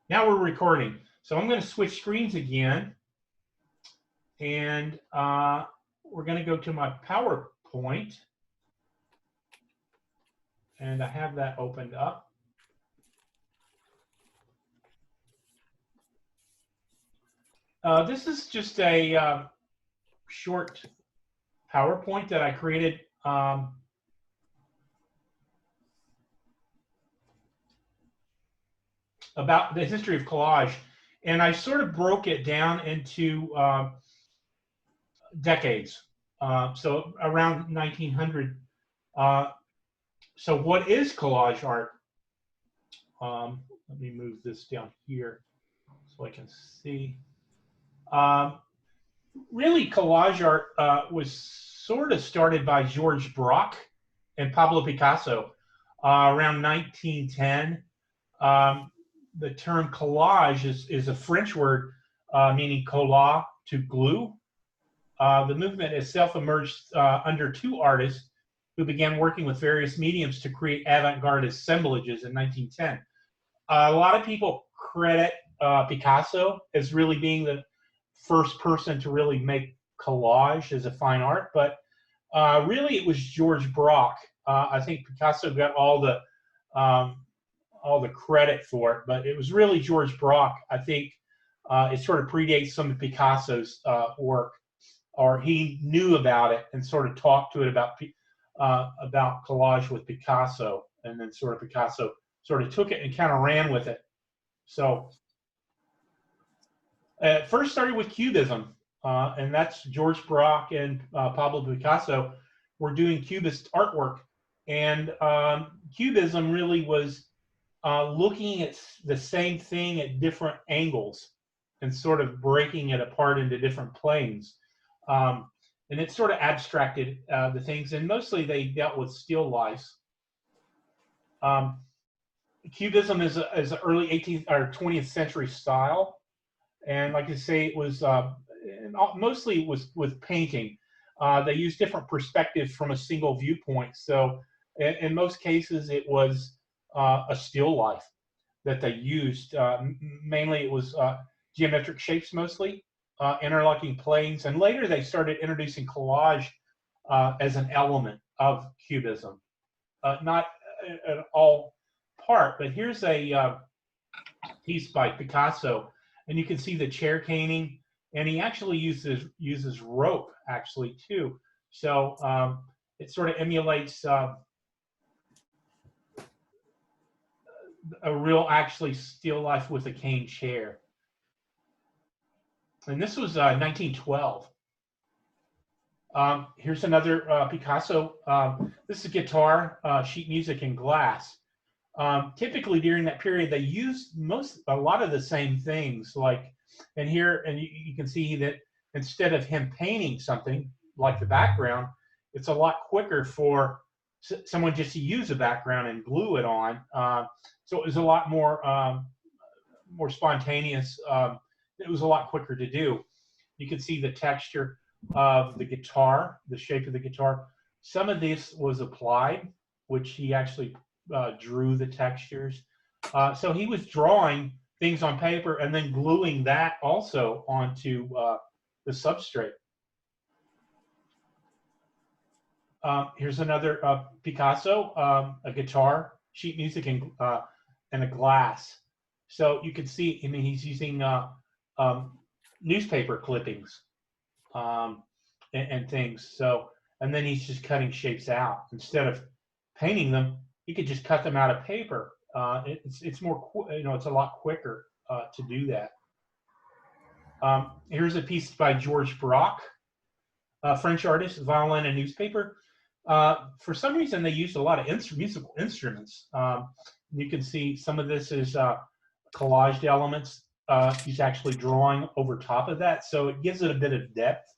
Now we're recording. So I'm going to switch screens again, and we're going to go to my PowerPoint, and I have that opened up. This is just a short PowerPoint that I created about the history of collage, and I sort of broke it down into decades. So around 1900. So what is collage art? Let me move this down here so I can see. Really, collage art was sort of started by Georges Braque and Pablo Picasso around 1910. The term collage is a French word meaning coller, to glue. The movement itself emerged under two artists who began working with various mediums to create avant-garde assemblages in 1910. A lot of people credit Picasso as really being the first person to really make collage as a fine art, but really it was Georges Braque. I think Picasso got all the credit for it, but it was really Georges Braque. I think it sort of predates some of Picasso's work, or he knew about it and sort of talked to it about collage with Picasso, and then sort of Picasso sort of took it and kind of ran with it. So it first started with Cubism, and that's Georges Braque and Pablo Picasso were doing Cubist artwork. And Cubism really was looking at the same thing at different angles and sort of breaking it apart into different planes. And it sort of abstracted the things, and mostly they dealt with still lifes. Cubism is an early 18th or 20th century style, and like I say, it was mostly was with painting. They used different perspectives from a single viewpoint. So in most cases, it was a still life that they used. Mainly, it was geometric shapes, mostly interlocking planes, and later they started introducing collage as an element of Cubism. Not at all part, but here's a piece by Picasso, and you can see the chair caning, and he actually uses rope actually too. So it sort of emulates a real actually still life with a cane chair. And this was 1912. Here's another Picasso. This is guitar, sheet music, and glass. Typically during that period, they used a lot of the same things. Like, and here, and you can see that instead of him painting something like the background, it's a lot quicker for someone just to use a background and glue it on. So it was a lot more spontaneous. It was a lot quicker to do. You can see the texture of the guitar, the shape of the guitar. Some of this was applied, which he actually drew the textures. So he was drawing things on paper and then gluing that also onto the substrate. Here's another Picasso, a guitar, sheet music, and a glass. So you can see, I mean, he's using newspaper clippings and things. So, and then he's just cutting shapes out. Instead of painting them, you could just cut them out of paper. It's more, it's a lot quicker to do that. Here's a piece by Georges Braque, a French artist, violin and newspaper. For some reason, they used a lot of musical instruments. You can see some of this is collaged elements. He's actually drawing over top of that, so it gives it a bit of depth.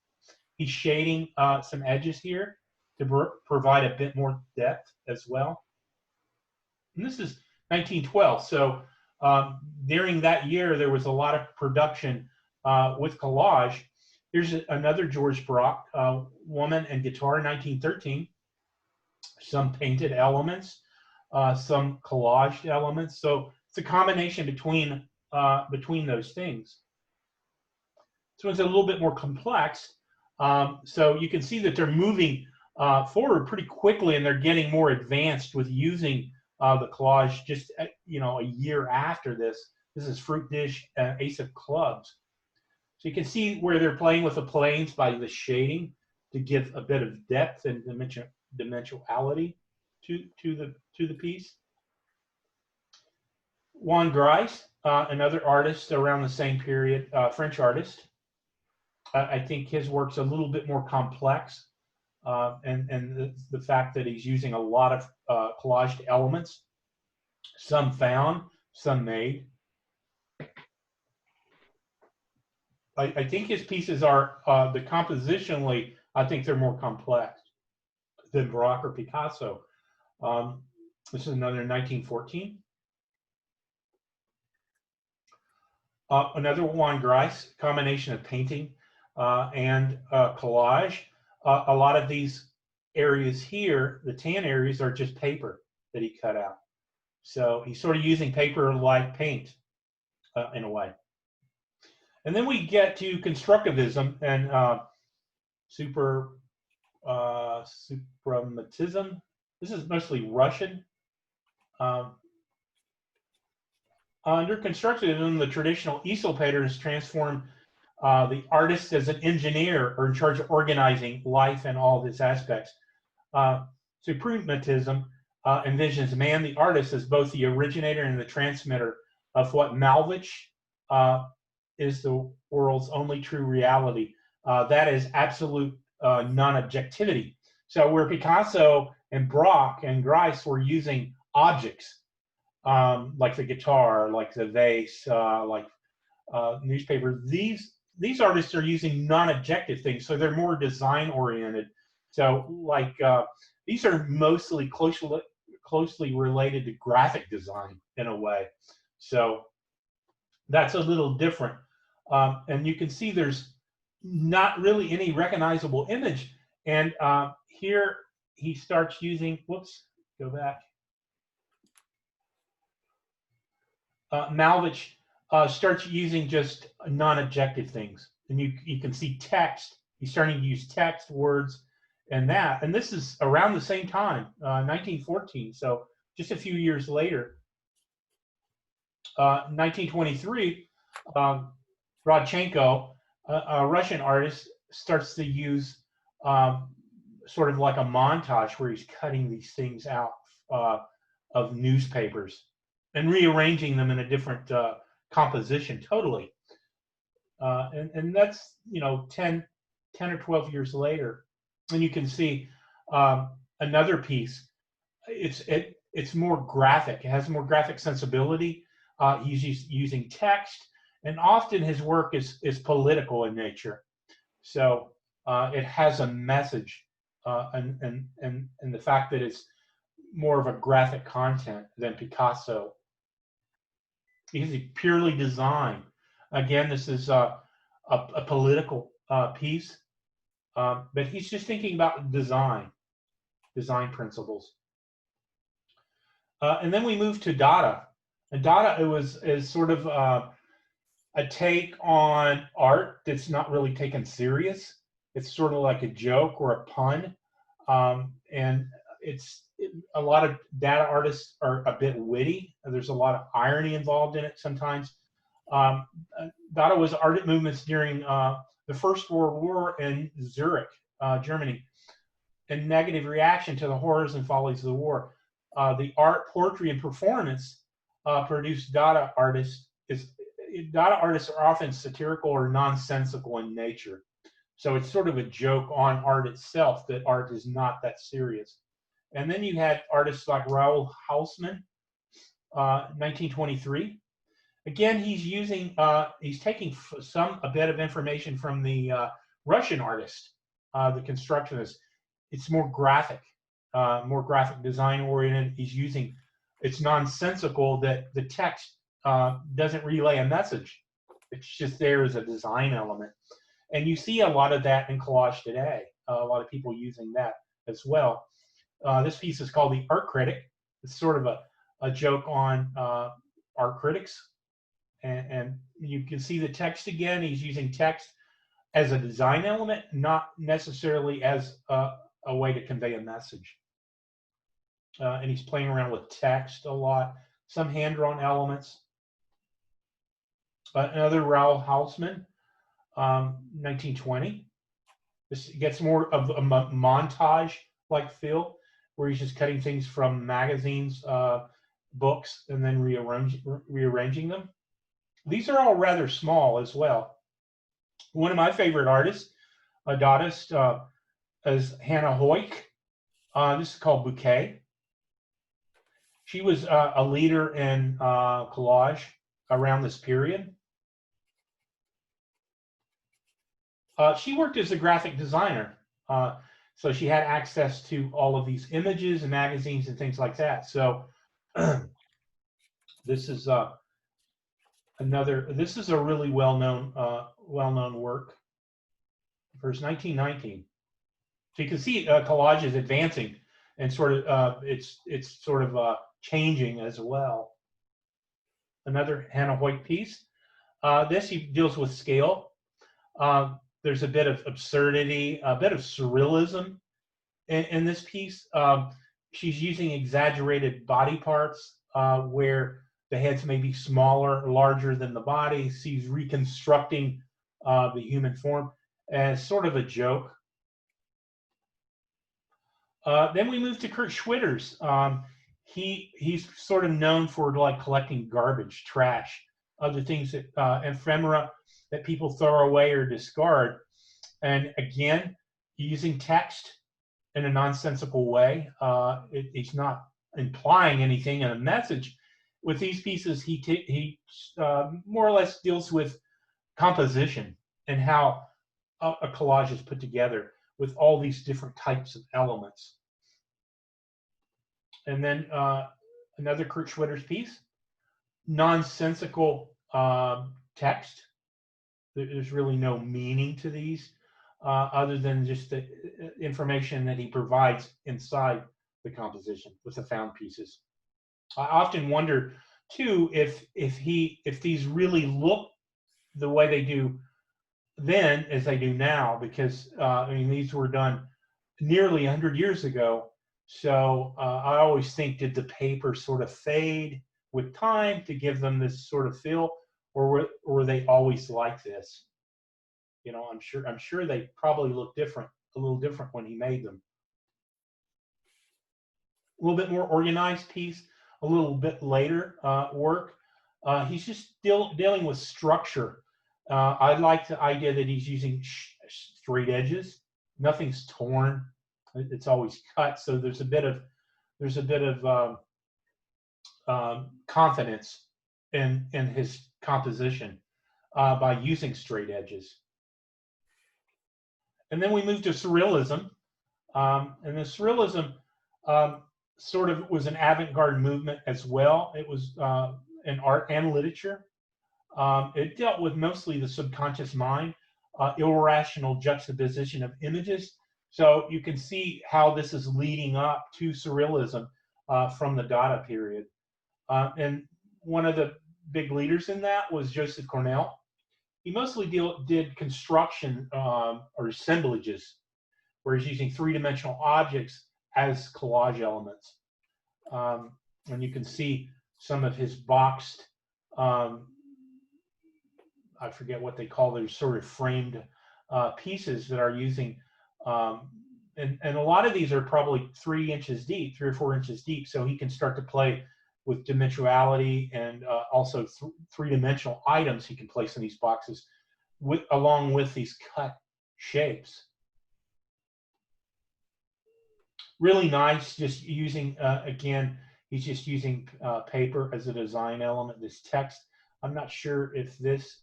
He's shading some edges here to provide a bit more depth as well. And this is 1912, so during that year, there was a lot of production with collage. Here's another Georges Braque, woman and guitar, 1913. Some painted elements, some collaged elements. So it's a combination between between those things. So it's a little bit more complex. So you can see that they're moving forward pretty quickly, and they're getting more advanced with using the collage just a year after this. This is Fruit Dish Ace of Clubs. So you can see where they're playing with the planes by the shading to give a bit of depth and dimensionality to the piece. Juan Gris, another artist around the same period, French artist. I think his work's a little bit more complex, and the fact that he's using a lot of collaged elements, some found, some made. I think his pieces are, the compositionally, I think they're more complex than Braque or Picasso. This is another 1914. Another Juan Gris, combination of painting and collage. A lot of these areas here, the tan areas, are just paper that he cut out. So he's sort of using paper like paint in a way. And then we get to constructivism and suprematism. This is mostly Russian. Under constructivism, the traditional easel painters transform the artist as an engineer or in charge of organizing life and all of its aspects. Suprematism envisions man, the artist, as both the originator and the transmitter of what Malevich is the world's only true reality. That is absolute non-objectivity. So where Picasso and Braque and Gris were using objects, like the guitar, like the vase, like newspaper, these artists are using non-objective things, so they're more design-oriented. So like these are mostly closely related to graphic design in a way. So that's a little different. And you can see there's not really any recognizable image. And here he starts using, whoops, go back. Malevich starts using just non-objective things. And you can see text. He's starting to use text, words, and that. And this is around the same time, 1914. So just a few years later. 1923, Rodchenko, a Russian artist, starts to use sort of like a montage where he's cutting these things out of newspapers and rearranging them in a different composition totally. And that's, 10 or 12 years later. And you can see another piece. It's more graphic. It has more graphic sensibility. He's using text, and often his work is political in nature. So it has a message, and the fact that it's more of a graphic content than Picasso. Because he purely design. Again, this is a political piece, but he's just thinking about design principles. And then we move to Dada. And Dada is sort of a take on art that's not really taken serious. It's sort of like a joke or a pun. And a lot of Dada artists are a bit witty. There's a lot of irony involved in it sometimes. Dada was art movements during the First World War in Zurich, Germany, in negative reaction to the horrors and follies of the war. The art, poetry, and performance produced Dada artists. Dada artists are often satirical or nonsensical in nature. So it's sort of a joke on art itself, that art is not that serious. And then you had artists like Raoul Haussmann, 1923. Again, he's taking a bit of information from the Russian artist, the constructionist. It's more graphic design oriented. It's nonsensical that the text doesn't relay a message. It's just there as a design element. And you see a lot of that in collage today. A lot of people using that as well. This piece is called The Art Critic. It's sort of a joke on art critics. and you can see the text again. He's using text as a design element, not necessarily as a way to convey a message. And he's playing around with text a lot, some hand-drawn elements. Another Raoul Houseman, 1920. This gets more of a montage-like feel, where he's just cutting things from magazines, books, and then rearranging them. These are all rather small as well. One of my favorite artists, a Dadaist, is Hannah Hoyk. This is called Bouquet. She was a leader in collage around this period. She worked as a graphic designer, so she had access to all of these images and magazines and things like that. So this is This is a really well-known work for 1919. So you can see collage is advancing, and sort of it's sort of changing as well. Another Hannah Hoyt piece. This he deals with scale. There's a bit of absurdity, a bit of surrealism in this piece. She's using exaggerated body parts where the heads may be smaller or larger than the body. She's reconstructing the human form as sort of a joke. Then we move to Kurt Schwitters. He's sort of known for like collecting garbage, trash, other things that ephemera that people throw away or discard. And again, using text in a nonsensical way. He's not implying anything in a message. With these pieces, he more or less deals with composition and how a collage is put together with all these different types of elements. And then another Kurt Schwitters piece, nonsensical text. There's really no meaning to these other than just the information that he provides inside the composition with the found pieces. I often wonder too if these really look the way they do then as they do now, because I mean these were done nearly 100 years ago. So I always think, did the paper sort of fade with time to give them this sort of feel, or were they always like this? You know, I'm sure they probably look different, a little different when he made them. A little bit more organized piece, a little bit later work. He's just dealing with structure. I like the idea that he's using straight edges. Nothing's torn. It's always cut. So there's a bit of confidence in his composition by using straight edges. And then we move to surrealism, and the surrealism sort of was an avant-garde movement as well. It was in art and literature. It dealt with mostly the subconscious mind, irrational juxtaposition of images. So you can see how this is leading up to surrealism from the Dada period. And one of the big leaders in that was Joseph Cornell. He mostly did construction or assemblages, where he's using three-dimensional objects as collage elements. And you can see some of his boxed, I forget what they call those sort of framed pieces that are using, and a lot of these are probably 3 inches deep, 3 or 4 inches deep, so he can start to play with dimensionality and also three-dimensional items he can place in these boxes along with these cut shapes. Really nice, just using, again, he's just using paper as a design element, this text. I'm not sure if this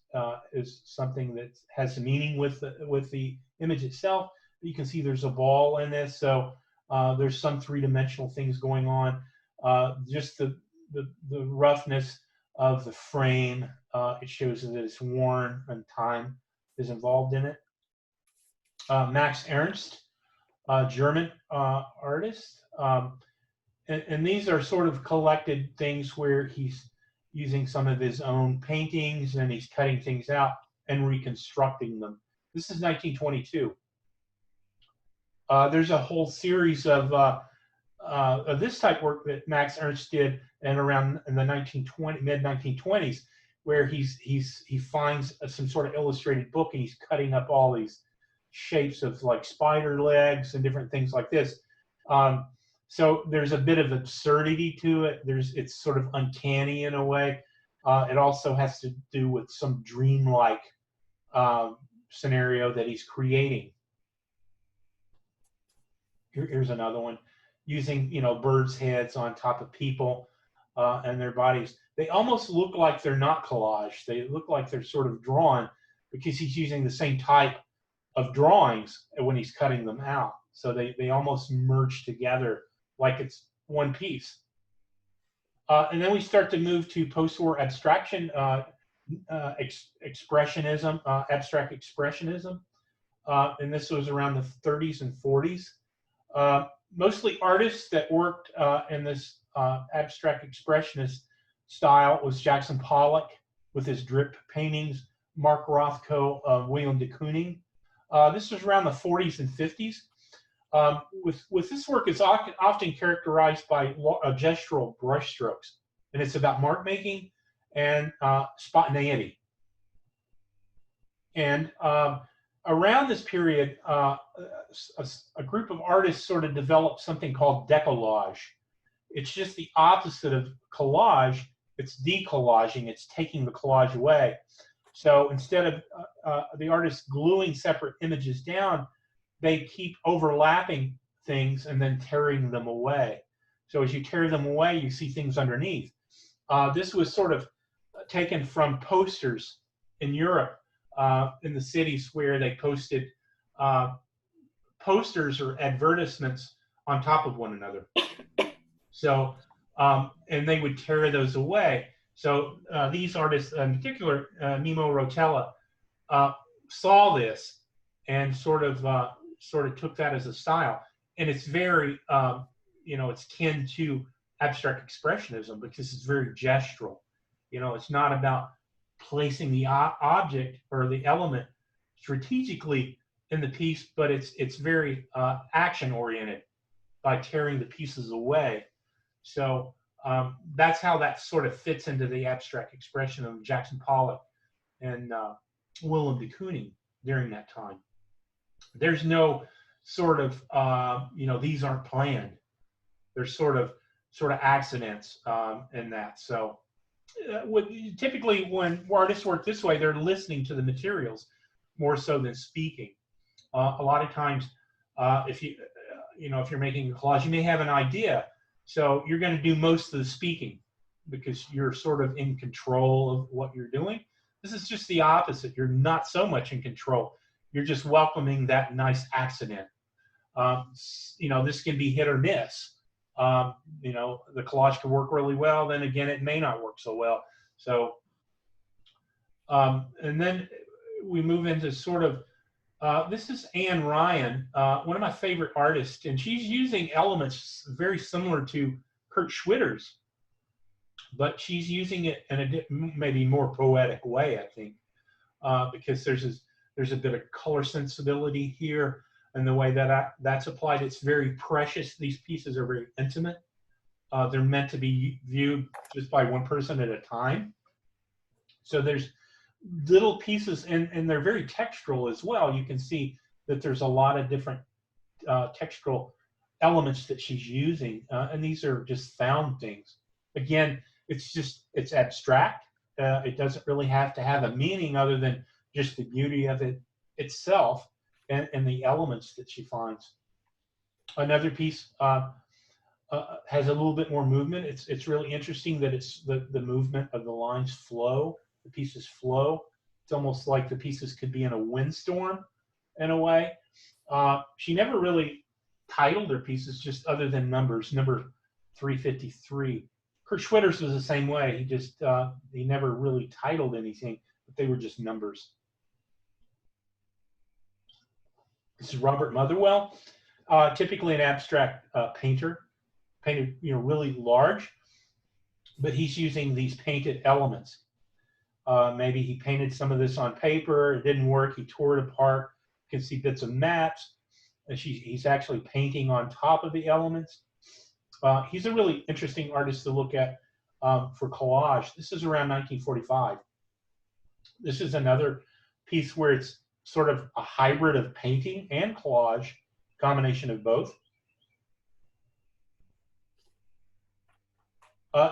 is something that has meaning with the image itself. But you can see there's a ball in this, so there's some three-dimensional things going on. Just the roughness of the frame, it shows that it's worn and time is involved in it. Max Ernst, German artist, and these are sort of collected things where he's using some of his own paintings, and he's cutting things out and reconstructing them. This is 1922. There's a whole series of this type work that Max Ernst did and around in the mid 1920s, where he finds some sort of illustrated book and he's cutting up all these shapes of like spider legs and different things like this. So there's a bit of absurdity to it. It's sort of uncanny in a way. It also has to do with some dreamlike scenario that he's creating. Here's another one, using birds' heads on top of people and their bodies. They almost look like they're not collage. They look like they're sort of drawn because he's using the same type of drawings when he's cutting them out. So they almost merge together like it's one piece. And then we start to move to post-war abstraction, expressionism, abstract expressionism. And this was around the 30s and 40s. Mostly artists that worked in this abstract expressionist style was Jackson Pollock with his drip paintings, Mark Rothko, William de Kooning. This was around the 40s and 50s. With this work, it's often characterized by gestural brushstrokes, and it's about mark making and spontaneity. And around this period, a group of artists sort of developed something called decollage. It's just the opposite of collage. It's decollaging. It's taking the collage away. So instead of the artist gluing separate images down, they keep overlapping things and then tearing them away. So as you tear them away, you see things underneath. This was sort of taken from posters in Europe, in the cities where they posted posters or advertisements on top of one another. So, and they would tear those away. So these artists, in particular, Mimo Rotella, saw this and sort of took that as a style. And it's very, it's kin to abstract expressionism because it's very gestural. It's not about placing the object or the element strategically in the piece, but it's very action oriented by tearing the pieces away. So that's how that sort of fits into the abstract expression of Jackson Pollock and Willem de Kooning during that time. There's no sort of these aren't planned. There's sort of accidents in that. So typically when artists work this way, they're listening to the materials more so than speaking. A lot of times, if you're making a collage, you may have an idea, so you're going to do most of the speaking because you're sort of in control of what you're doing. This is just the opposite. You're not so much in control. You're just welcoming that nice accident. This can be hit or miss. The collage can work really well, then again, it may not work so well. So, and then we move into sort of, this is Anne Ryan, one of my favorite artists, and she's using elements very similar to Kurt Schwitter's, but she's using it in a maybe more poetic way, I think, because there's a bit of color sensibility here. And the way that that's applied, it's very precious. These pieces are very intimate. They're meant to be viewed just by one person at a time. So there's little pieces, and they're very textural as well. You can see that there's a lot of different textural elements that she's using, and these are just found things. Again, it's abstract. It doesn't really have to have a meaning other than just the beauty of it itself. And the elements that she finds. Another piece has a little bit more movement. It's really interesting that it's the movement of the lines flow. The pieces flow. It's almost like the pieces could be in a windstorm in a way. She never really titled her pieces just other than numbers. Number 353. Kurt Schwitter's was the same way. He never really titled anything, but they were just numbers. This is Robert Motherwell, typically an abstract painter, painted really large. but he's using these painted elements. Maybe he painted some of this on paper. It didn't work. He tore it apart. You can see bits of maps. And he's actually painting on top of the elements. He's a really interesting artist to look at for collage. This is around 1945. This is another piece where it's sort of a hybrid of painting and collage, combination of both.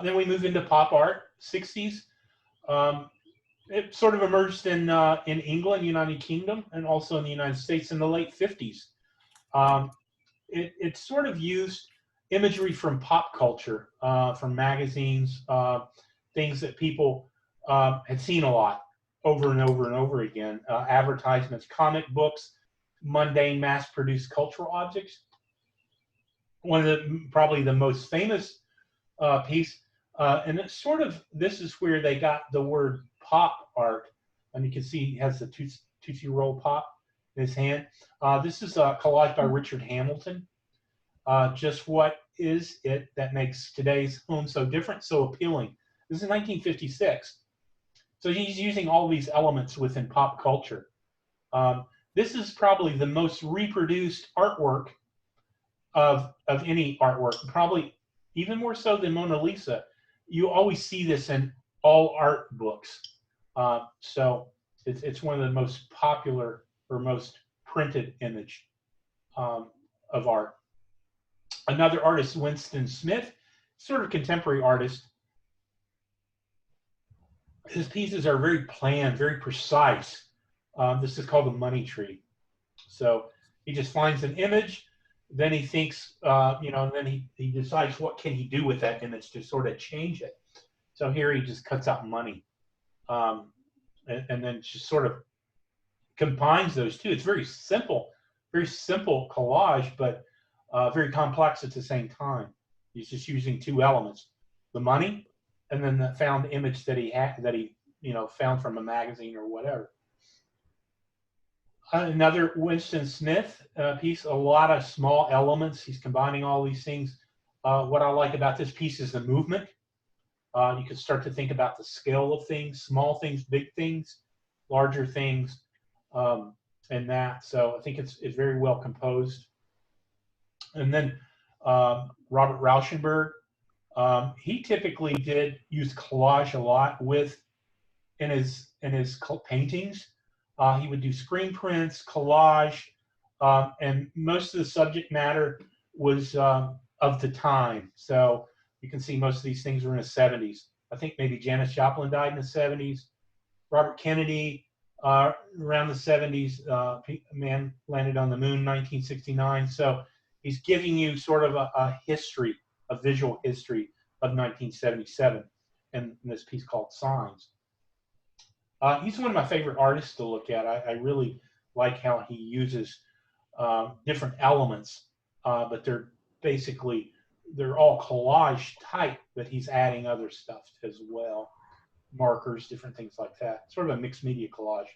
Then we move into pop art, 60s. It sort of emerged in England, United Kingdom, and also in the United States in the late 50s. It sort of used imagery from pop culture, from magazines, things that people had seen a lot over and over and over again. Advertisements, comic books, mundane mass-produced cultural objects. One of probably the most famous piece, and it's sort of, this is where they got the word pop art, and you can see he has the Tootsie Roll Pop in his hand. This is a collage by Richard Hamilton. Just what is it that makes today's home so different, so appealing? This is 1956. So he's using all these elements within pop culture. This is probably the most reproduced artwork of any artwork, probably even more so than Mona Lisa. You always see this in all art books. So it's one of the most popular or most printed image of art. Another artist, Winston Smith, sort of contemporary artist. His pieces are very planned, very precise. This is called the money tree. So he just finds an image, then he thinks, and then he decides what can he do with that image to sort of change it. So here he just cuts out money, and then just sort of combines those two. It's very simple collage, but very complex at the same time. He's just using two elements: the money, and then the found image that he found from a magazine or whatever. Another Winston Smith piece, a lot of small elements. He's combining all these things. What I like about this piece is the movement. You can start to think about the scale of things, small things, big things, larger things, and that. So I think it's very well composed. And then Robert Rauschenberg, he typically did use collage a lot in his paintings. He would do screen prints, collage, and most of the subject matter was of the time. So you can see most of these things were in the 70s. I think maybe Janis Joplin died in the 70s. Robert Kennedy, around the 70s, man landed on the moon, 1969. So he's giving you sort of a history, a visual history of 1977 in this piece called Signs. He's one of my favorite artists to look at. I really like how he uses different elements, but they're all collage type, but he's adding other stuff as well. Markers, different things like that. Sort of a mixed media collage.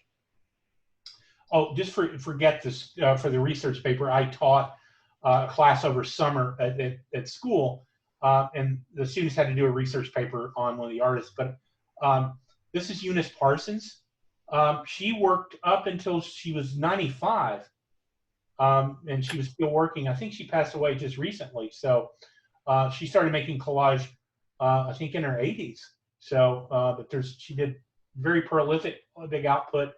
Oh, just forget this, for the research paper, I taught a class over summer at school, and the students had to do a research paper on one of the artists, but this is Eunice Parsons. She worked up until she was 95, and she was still working. I think she passed away just recently. So she started making collage, I think, in her 80s. So, but she did very prolific, big output.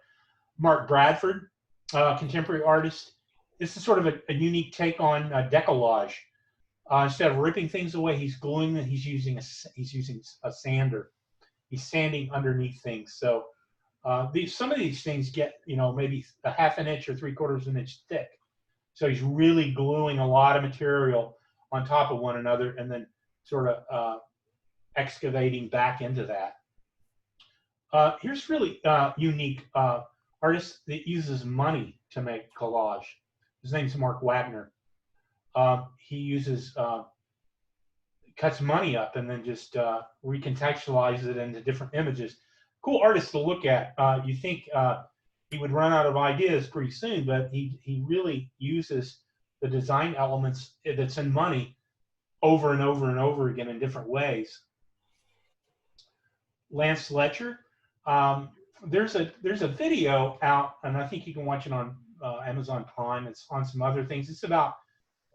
Mark Bradford, contemporary artist. This is sort of a unique take on decollage. Instead of ripping things away, he's gluing them. He's using a sander. He's sanding underneath things. So some of these things get, maybe a half an inch or 3/4 inch thick. So he's really gluing a lot of material on top of one another and then sort of excavating back into that. Here's really unique artist that uses money to make collage. His name's Mark Wagner. He uses cuts money up and then just recontextualizes it into different images. Cool artist to look at. You think he would run out of ideas pretty soon, but he really uses the design elements that's in money over and over and over again in different ways. Lance Letcher. There's a video out, and I think you can watch it on Amazon Prime. It's on some other things. It's about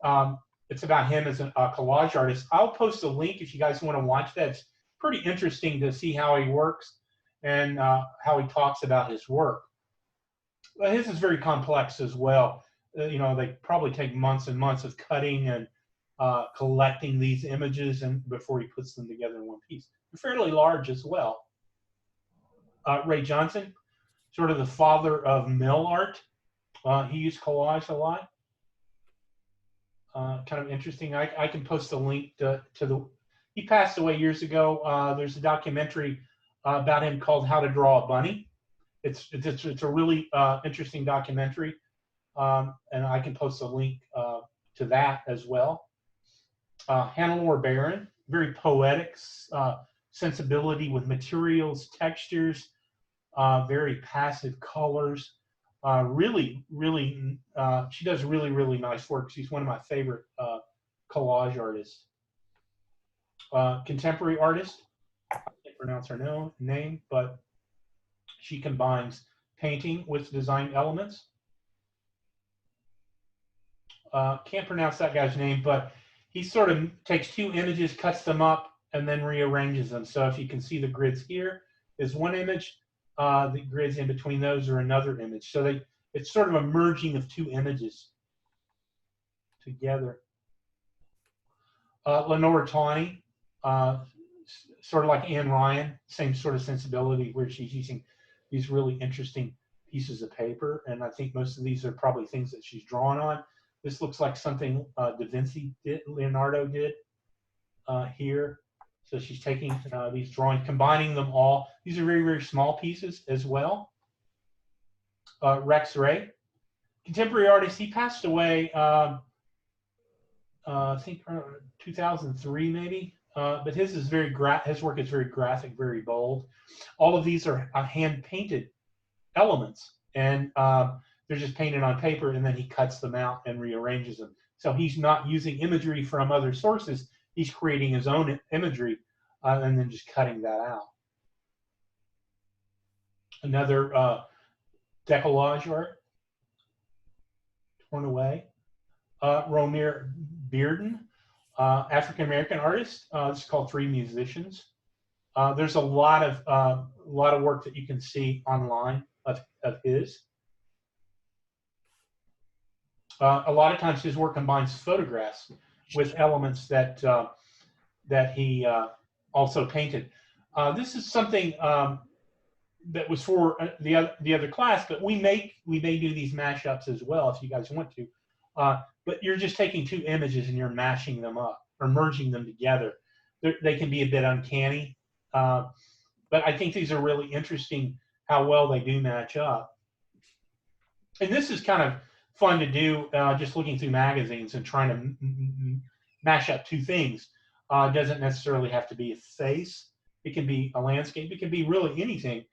him as a collage artist. I'll post a link if you guys want to watch that. It's pretty interesting to see how he works and how he talks about his work. His is very complex as well. They probably take months and months of cutting and collecting these images and before he puts them together in one piece. They're fairly large as well. Ray Johnson, sort of the father of mill art. He used collage a lot. Kind of interesting. I can post a link to the. He passed away years ago. There's a documentary about him called How to Draw a Bunny. It's a really interesting documentary, and I can post a link to that as well. Hannelore Barron, very poetic sensibility with materials, textures, very passive colors. Really, she does really, really nice work. She's one of my favorite collage artists. Contemporary artist, I can't pronounce her name, but she combines painting with design elements. Can't pronounce that guy's name, but he sort of takes two images, cuts them up, and then rearranges them. So if you can see the grids here is one image, the grids in between those are another image. So it's sort of a merging of two images together. Lenora Tawney, sort of like Anne Ryan, same sort of sensibility where she's using these really interesting pieces of paper. And I think most of these are probably things that she's drawn on. This looks like something Leonardo did here. So she's taking these drawings, combining them all. These are very, very small pieces as well. Rex Ray, contemporary artist. He passed away, I think 2003 maybe. But his is his work is very graphic, very bold. All of these are hand-painted elements, and they're just painted on paper, and then he cuts them out and rearranges them. So he's not using imagery from other sources. He's creating his own imagery and then just cutting that out. Another decollage art, Torn Away. Romir Bearden, African-American artist. This is called Three Musicians. There's a lot of work that you can see online of his. A lot of times his work combines photographs with elements that he also painted. This is something that was for the other class, but we may do these mashups as well if you guys want to. But you're just taking two images and you're mashing them up or merging them together. They can be a bit uncanny, but I think these are really interesting how well they do match up. And this is kind of fun to do, just looking through magazines and trying to mash up two things. Doesn't necessarily have to be a face. It can be a landscape. It can be really anything.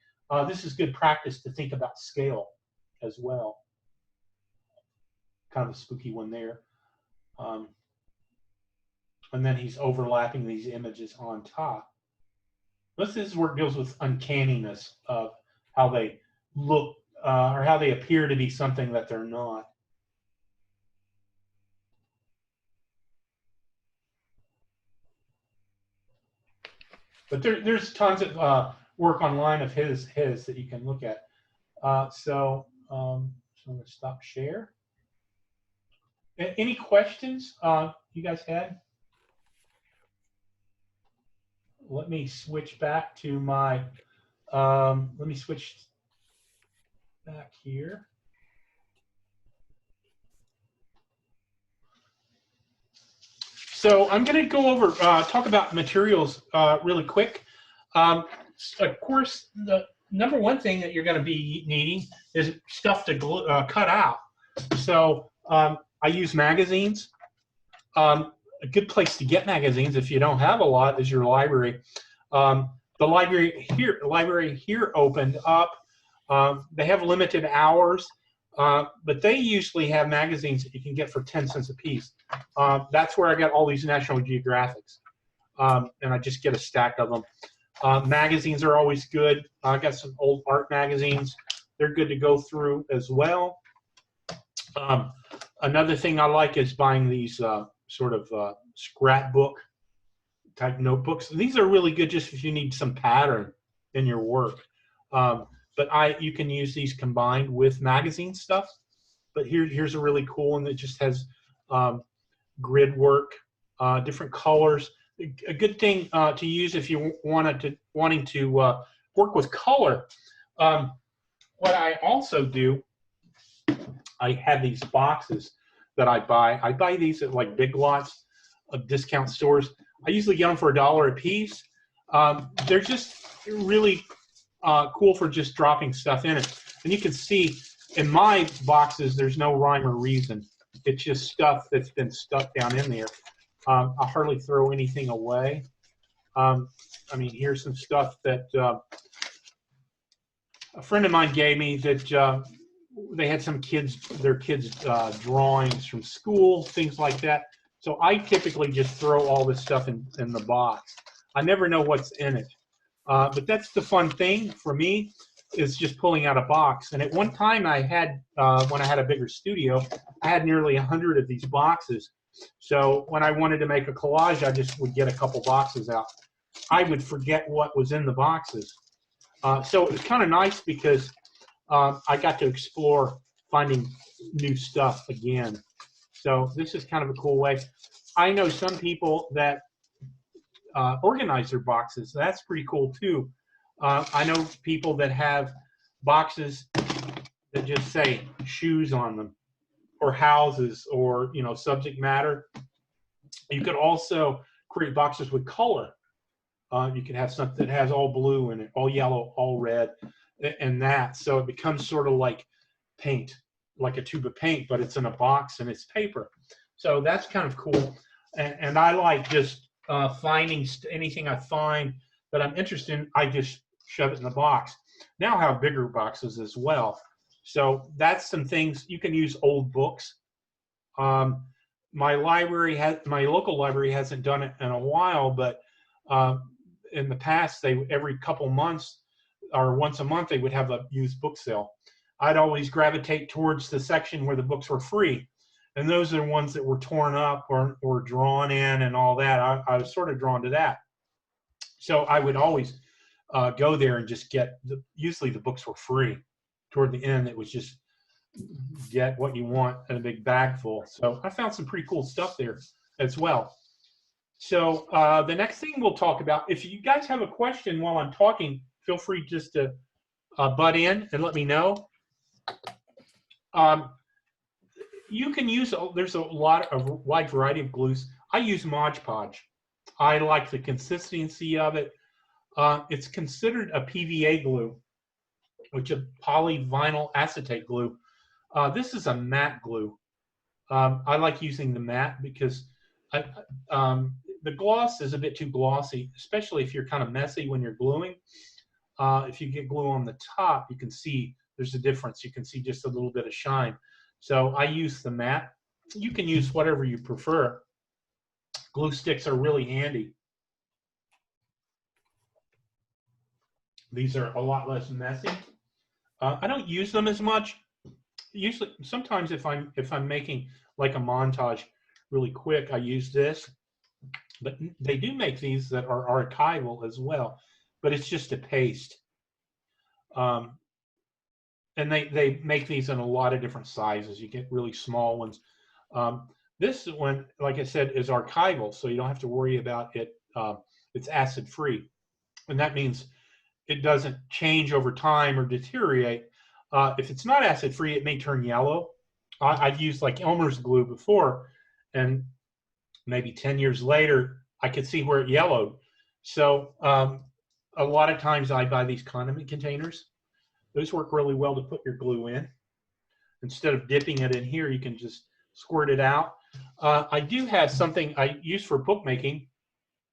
This is good practice to think about scale as well. Kind of a spooky one there. And then he's overlapping these images on top. Most of this work deals with uncanniness of how they look or how they appear to be something that they're not. But there's tons of work online of his that you can look at. So I'm going to stop share. Any questions you guys had? Let me switch back to my, let me switch back here. So I'm going to go over, talk about materials really quick. Of course, the number one thing that you're going to be needing is stuff to glue, cut out. So I use magazines. A good place to get magazines if you don't have a lot is your library. The library here opened up. They have limited hours, but they usually have magazines that you can get for 10 cents a piece. That's where I got all these National Geographics, and I just get a stack of them. Magazines are always good. I got some old art magazines. They're good to go through as well. Another thing I like is buying these sort of scrapbook type notebooks. These are really good just if you need some pattern in your work. But you can use these combined with magazine stuff. But here's a really cool one that just has grid work, different colors. A good thing to use if you wanting to work with color. What I also do, I have these boxes that I buy. I buy these at like Big Lots of discount stores. I usually get them for $1 a piece. They're just really cool for just dropping stuff in it. And you can see in my boxes, there's no rhyme or reason. It's just stuff that's been stuck down in there. I hardly throw anything away. I mean, here's some stuff that a friend of mine gave me that they had their kids' drawings from school, things like that. So I typically just throw all this stuff in the box. I never know what's in it. But that's the fun thing for me, is just pulling out a box. And at one time I had, when I had a bigger studio, I had nearly 100 of these boxes. So when I wanted to make a collage, I just would get a couple boxes out. I would forget what was in the boxes. So it was kind of nice because I got to explore finding new stuff again. So this is kind of a cool way. I know some people that organize their boxes. That's pretty cool too. I know people that have boxes that just say shoes on them, or houses, or subject matter. You could also create boxes with color. You can have something that has all blue in it, all yellow, all red, and that. So it becomes sort of like paint, like a tube of paint, but it's in a box and it's paper. So that's kind of cool. And I like just finding anything I find that I'm interested in, I just shove it in the box. Now I have bigger boxes as well. So that's some things. You can use old books. My local library hasn't done it in a while, but in the past, every couple months or once a month, they would have a used book sale. I'd always gravitate towards the section where the books were free. And those are the ones that were torn up or drawn in and all that. I was sort of drawn to that. So I would always go there and just get, usually the books were free. Toward the end, it was just get what you want in a big bag full. So I found some pretty cool stuff there as well. So the next thing we'll talk about, if you guys have a question while I'm talking, feel free just to butt in and let me know. You can use, there's a wide variety of glues. I use Mod Podge. I like the consistency of it. It's considered a PVA glue, which is polyvinyl acetate glue. This is a matte glue. I like using the matte because the gloss is a bit too glossy, especially if you're kind of messy when you're gluing. If you get glue on the top, you can see there's a difference. You can see just a little bit of shine. So I use the matte. You can use whatever you prefer. Glue sticks are really handy. These are a lot less messy. I don't use them as much. Usually, sometimes if I'm making like a montage really quick, I use this. But they do make these that are archival as well. But it's just a paste. And they make these in a lot of different sizes. You get really small ones. This one, like I said, is archival, so you don't have to worry about it. It's acid-free. And that means it doesn't change over time or deteriorate. If it's not acid-free, it may turn yellow. I've used like Elmer's glue before, and maybe 10 years later, I could see where it yellowed. So a lot of times I buy these condiment containers. Those work really well to put your glue in. Instead of dipping it in here, you can just squirt it out. I do have something I use for bookmaking.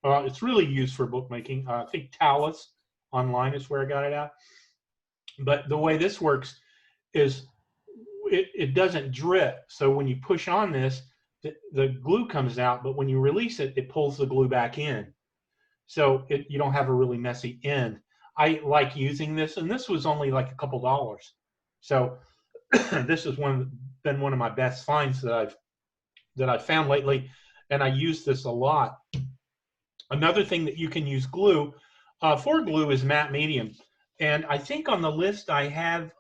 It's really used for bookmaking. I think Talus online is where I got it at. But the way this works is it doesn't drip. So when you push on this, the glue comes out, but when you release it, it pulls the glue back in. so you don't have a really messy end. I like using this, and this was only like a couple dollars. So this has been one of my best finds that I've found lately, and I use this a lot. Another thing that you can use glue for glue is matte medium, and I think on the list I have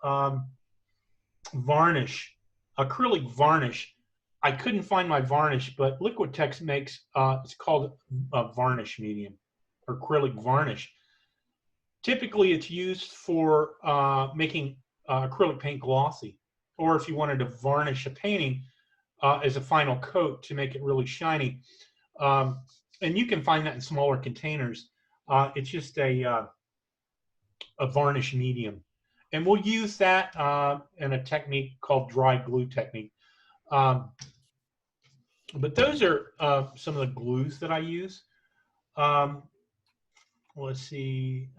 varnish, acrylic varnish. I couldn't find my varnish, but Liquitex makes it's called varnish medium, or acrylic varnish. Typically, it's used for making acrylic paint glossy, or if you wanted to varnish a painting as a final coat to make it really shiny. And you can find that in smaller containers. It's just a varnish medium. And we'll use that in a technique called dry glue technique. But those are some of the glues that I use. Let's see.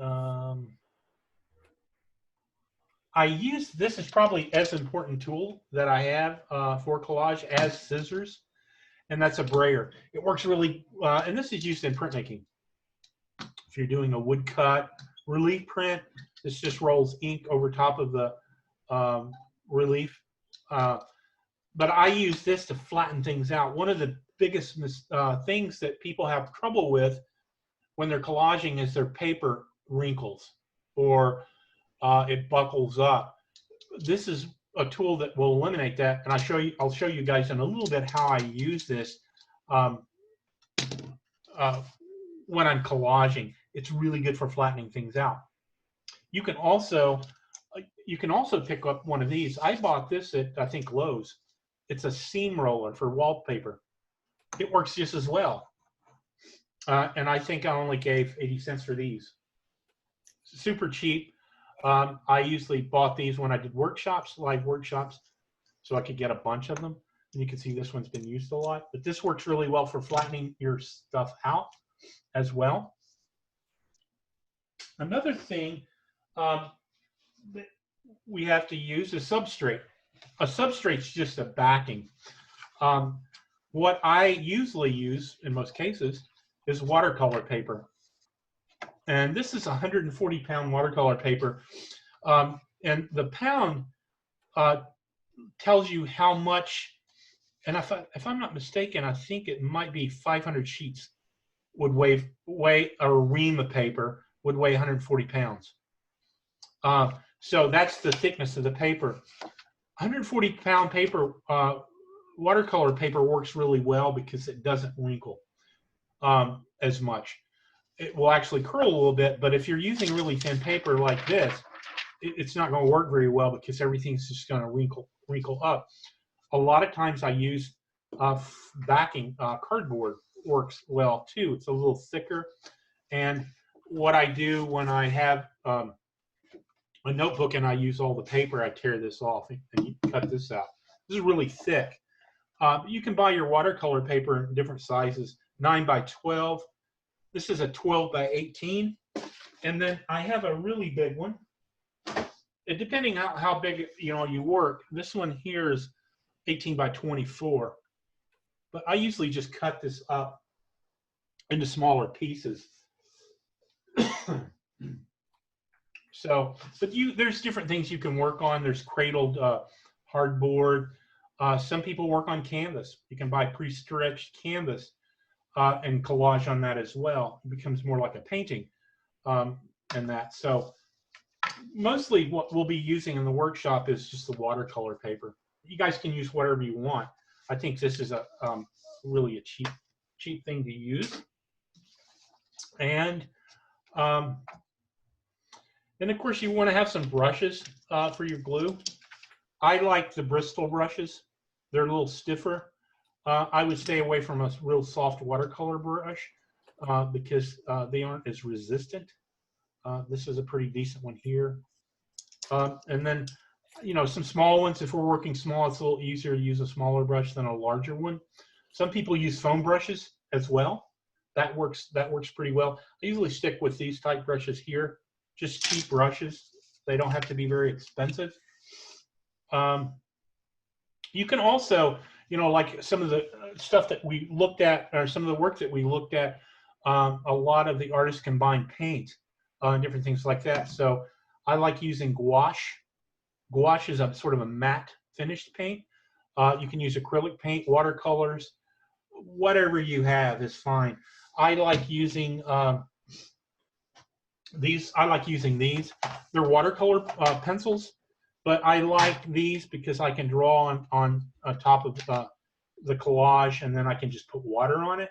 I use, this is probably as important tool that I have for collage as scissors, and that's a brayer. It works really, and this is used in printmaking. If you're doing a woodcut relief print, this just rolls ink over top of the relief. But I use this to flatten things out. One of the biggest things that people have trouble with when they're collaging is their paper wrinkles or it buckles up. This is a tool that will eliminate that, and I'll show you guys in a little bit how I use this when I'm collaging. It's really good for flattening things out. You can also pick up one of these. I bought this at, I think, Lowe's. It's a seam roller for wallpaper. It works just as well. And I think I only gave 80 cents for these. Super cheap. I usually bought these when I did workshops, live workshops, so I could get a bunch of them. And you can see this one's been used a lot. But this works really well for flattening your stuff out as well. Another thing that we have to use is substrate. A substrate's just a backing. What I usually use in most cases is watercolor paper. And this is 140-pound watercolor paper. And the pound tells you how much, and if I'm not mistaken, I think it might be 500 sheets would weigh a ream of paper would weigh 140 pounds. So that's the thickness of the paper. 140-pound paper, watercolor paper works really well because it doesn't wrinkle as much. It will actually curl a little bit, but if you're using really thin paper like this, it's not going to work very well because everything's just going to wrinkle up. A lot of times I use backing cardboard works well too. It's a little thicker, and what I do when I have a notebook and I use all the paper, I tear this off and you cut this out. This is really thick. You can buy your watercolor paper in different sizes, 9 by 12. This is a 12 by 18. And then I have a really big one. Depending on how big you work, this one here is 18 by 24. But I usually just cut this up into smaller pieces. So, but there's different things you can work on. There's cradled hardboard. Some people work on canvas. You can buy pre-stretched canvas and collage on that as well. It becomes more like a painting and that. So mostly what we'll be using in the workshop is just the watercolor paper. You guys can use whatever you want. I think this is a really a cheap thing to use. And of course you want to have some brushes for your glue. I like the Bristol brushes. They're a little stiffer. I would stay away from a real soft watercolor brush because they aren't as resistant. This is a pretty decent one here. And then, some small ones, if we're working small, it's a little easier to use a smaller brush than a larger one. Some people use foam brushes as well. That works pretty well. I usually stick with these type brushes here, just cheap brushes. They don't have to be very expensive. You can also, like some of the stuff that we looked at, or some of the work that we looked at a lot of the artists combine paint and different things like that. So I like using gouache. Gouache is a sort of a matte finished paint. You can use acrylic paint, watercolors, whatever you have is fine. I like using these. I like using these. They're watercolor pencils, but I like these because I can draw on top of the collage, and then I can just put water on it,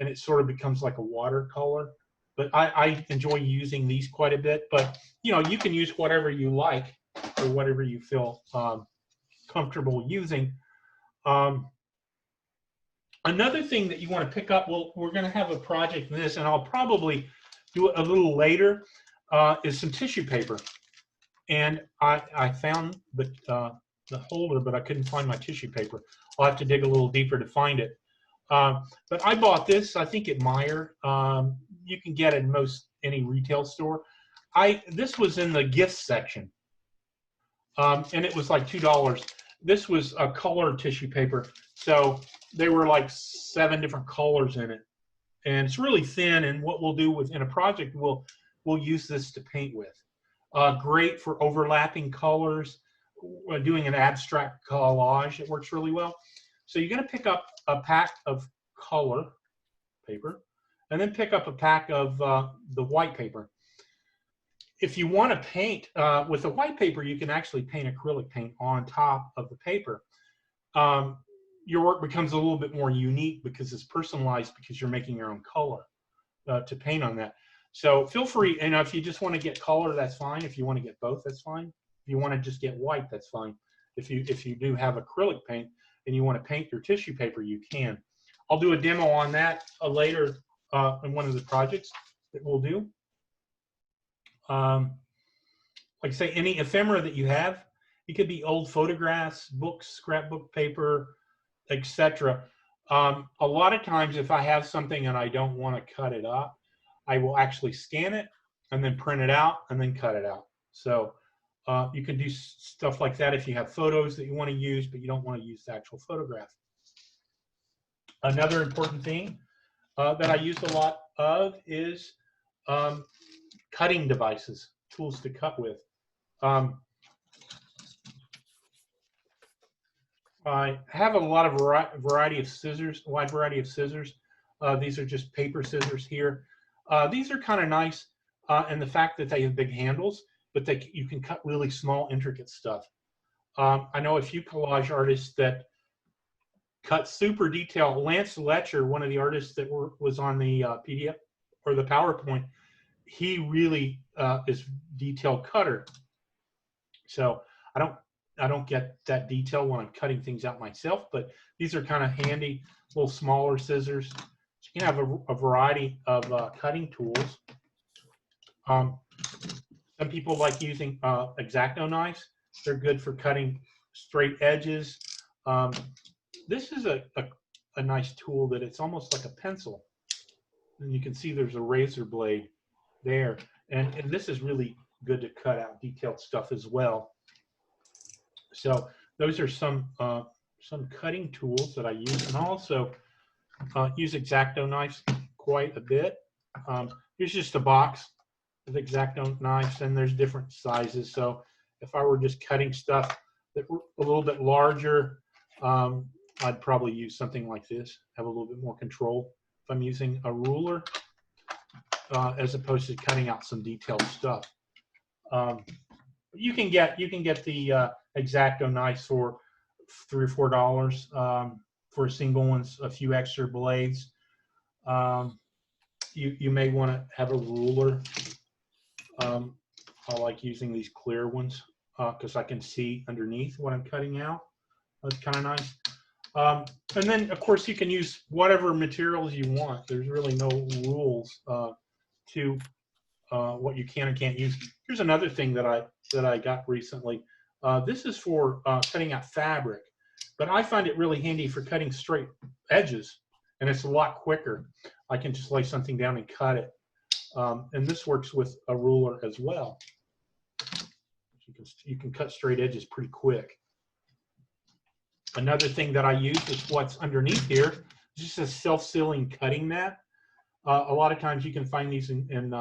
and it sort of becomes like a watercolor. But I enjoy using these quite a bit. But you know, you can use whatever you like or whatever you feel comfortable using. Another thing that you want to pick up, well, we're going to have a project in this, and I'll probably do it a little later, is some tissue paper. And I found the holder, but I couldn't find my tissue paper. I'll have to dig a little deeper to find it. But I bought this, I think at Meijer. You can get it in most any retail store. This was in the gifts section, and it was like $2. This was a color tissue paper, so there were like 7 different colors in it, and it's really thin. And what we'll do in a project, we'll use this to paint with. Great for overlapping colors, doing an abstract collage. It works really well. So you're going to pick up a pack of color paper, and then pick up a pack of the white paper. If you want to paint with the white paper, you can actually paint acrylic paint on top of the paper. Your work becomes a little bit more unique because it's personalized, because you're making your own color to paint on that. So feel free, and if you just want to get color, that's fine. If you want to get both, that's fine. If you want to just get white, that's fine. If you do have acrylic paint and you want to paint your tissue paper, you can. I'll do a demo on that later in one of the projects that we'll do. Like I say, any ephemera that you have, it could be old photographs, books, scrapbook paper, etc. A lot of times if I have something and I don't want to cut it up, I will actually scan it and then print it out and then cut it out. So you can do stuff like that if you have photos that you want to use, but you don't want to use the actual photograph. Another important thing that I use a lot of is cutting devices, tools to cut with. I have a lot of variety of scissors, a wide variety of scissors. These are just paper scissors here. These are kind of nice in the fact that they have big handles, but you can cut really small, intricate stuff. I know a few collage artists that cut super detail. Lance Letcher, one of the artists that was on the PDF or the PowerPoint, he really is detail cutter. So I don't get that detail when I'm cutting things out myself, but these are kind of handy, little smaller scissors. So you can have a variety of cutting tools. Some people like using X-Acto knives. They're good for cutting straight edges. This is a nice tool that it's almost like a pencil. And you can see there's a razor blade there. And this is really good to cut out detailed stuff as well. So those are some cutting tools that I use, and I also use X-Acto knives quite a bit. Here's just a box of X-Acto knives, and there's different sizes. So if I were just cutting stuff that were a little bit larger, I'd probably use something like this, have a little bit more control if I'm using a ruler, as opposed to cutting out some detailed stuff. You can get the X-Acto knives for $3 or $4 for single ones, a few extra blades. You may want to have a ruler. I like using these clear ones because I can see underneath what I'm cutting out. That's kind of nice. And then, of course, you can use whatever materials you want. There's really no rules to what you can and can't use. Here's another thing that I got recently. This is for cutting out fabric, but I find it really handy for cutting straight edges, and it's a lot quicker. I can just lay something down and cut it. And this works with a ruler as well. You can cut straight edges pretty quick. Another thing that I use is what's underneath here. It's just a self-sealing cutting mat. A lot of times you can find these in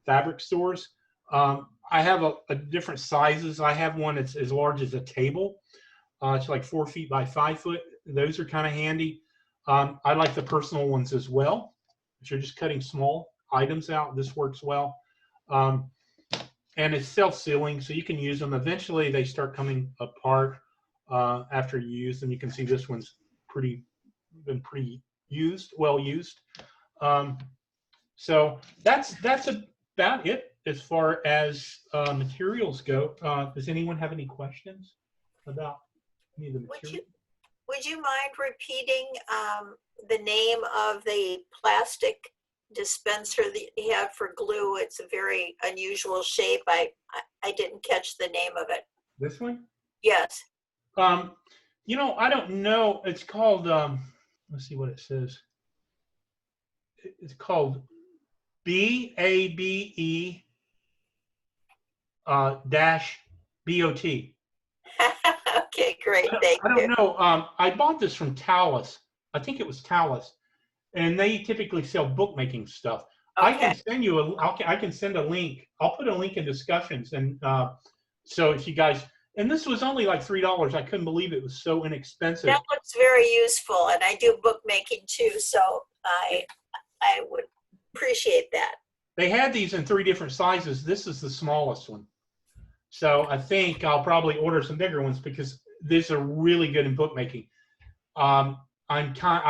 fabric stores. I have a different sizes. I have one that's as large as a table. It's like 4 feet by 5 foot. Those are kind of handy. I like the personal ones as well. If you're just cutting small items out, this works well. And it's self-sealing, so you can use them. Eventually, they start coming apart after you use them. You can see this one's been pretty used, well used. So that's about it as far as materials go. Does anyone have any questions about any of the materials? Would you mind repeating the name of the plastic dispenser that you have for glue? It's a very unusual shape. I didn't catch the name of it. This one? Yes. You know, I don't know. It's called, let's see what it says. It's called BABE dash BOT. Okay, great. Thank you. I don't know. I bought this from Talus. I think it was Talus. And they typically sell bookmaking stuff. Okay. I can send you I can send a link. I'll put a link in discussions, and so if you guys, and this was only like $3. I couldn't believe it was so inexpensive. That looks very useful, and I do bookmaking too, so I would appreciate that. They had these in 3 different sizes. This is the smallest one. So I think I'll probably order some bigger ones because these are really good in bookmaking. I